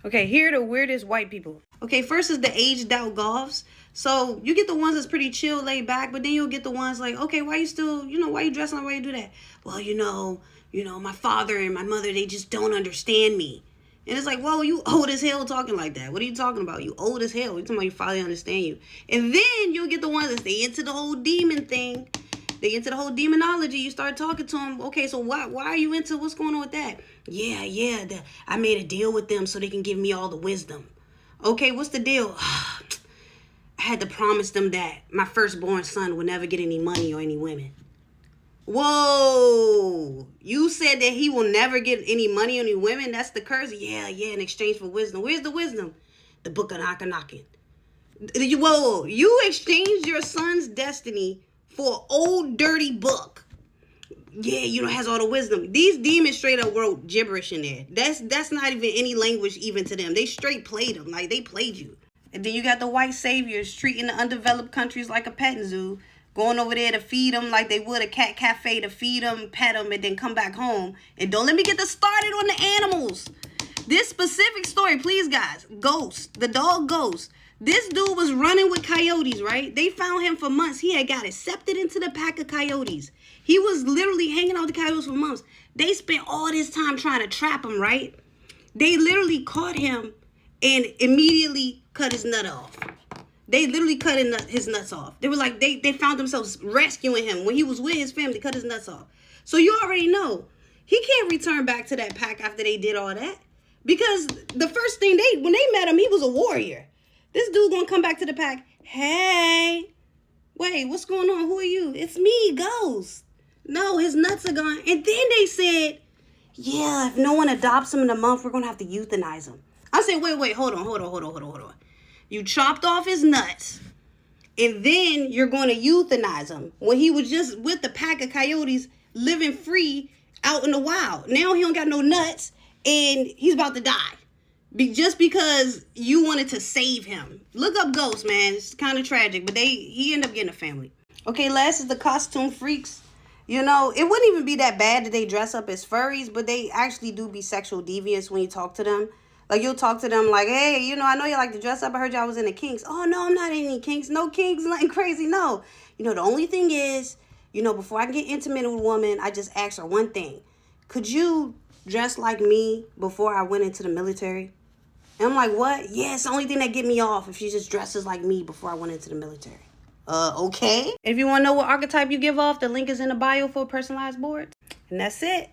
Okay, here are the weirdest white people. Okay, first is the aged out goths. So you get the ones that's pretty chill, laid back, but then you'll get the ones like, okay, why you still, why you dressing like, why you do that? Well, my father and my mother, they just don't understand me. And it's like, whoa, you old as hell talking like that. What are you talking about? You old as hell. You talking about your father understand you. And then you'll get the ones that stay into the whole demon thing. They into the whole demonology. You start talking to them. Okay, so why are you into what's going on with that? Yeah. I made a deal with them so they can give me all the wisdom. Okay, what's the deal? I had to promise them that my firstborn son would never get any money or any women. Whoa, you said that he will never get any money or any women? That's the curse? Yeah, in exchange for wisdom. Where's the wisdom? The book of Akhenaten. Whoa, you exchanged your son's destiny for an old dirty book. Yeah, has all the wisdom. These demons straight up wrote gibberish in there. That's not even any language even to them. They straight played them. Like, they played you. And then you got the white saviors treating the undeveloped countries like a petting zoo. Going over there to feed them like they would a cat cafe, to feed them, pet them, and then come back home. And don't let me get this started on the animals. This specific story, please, guys. Ghost. The dog Ghost. This dude was running with coyotes, right? They found him for months. He had got accepted into the pack of coyotes. He was literally hanging out with the coyotes for months. They spent all this time trying to trap him, right? They literally caught him and immediately cut his nut off. They literally cut his nuts off. They were like, they found themselves rescuing him. When he was with his family, they cut his nuts off. So you already know, he can't return back to that pack after they did all that. Because the first thing when they met him, he was a warrior. This dude gonna come back to the pack. Hey, wait, what's going on? Who are you? It's me, Ghost. No, his nuts are gone. And then they said, yeah, if no one adopts him in a month, we're gonna have to euthanize him. I said, wait, hold on. You chopped off his nuts, and then you're going to euthanize him when he was just with the pack of coyotes living free out in the wild. Now he don't got no nuts, and he's about to die. Just because you wanted to save him. Look up Ghost, man. It's kind of tragic, but he ended up getting a family. Okay, last is the costume freaks. It wouldn't even be that bad that they dress up as furries, but they actually do be sexual deviants when you talk to them. Like, you'll talk to them like, hey, I know you like to dress up. I heard y'all was in the kinks. Oh, no, I'm not in any kinks. No kinks, nothing crazy. No. The only thing is, before I can get intimate with a woman, I just ask her one thing. Could you dress like me before I went into the military? And I'm like, what? Yeah, it's the only thing that get me off if she just dresses like me before I went into the military. Okay. If you want to know what archetype you give off, the link is in the bio for personalized boards. And that's it.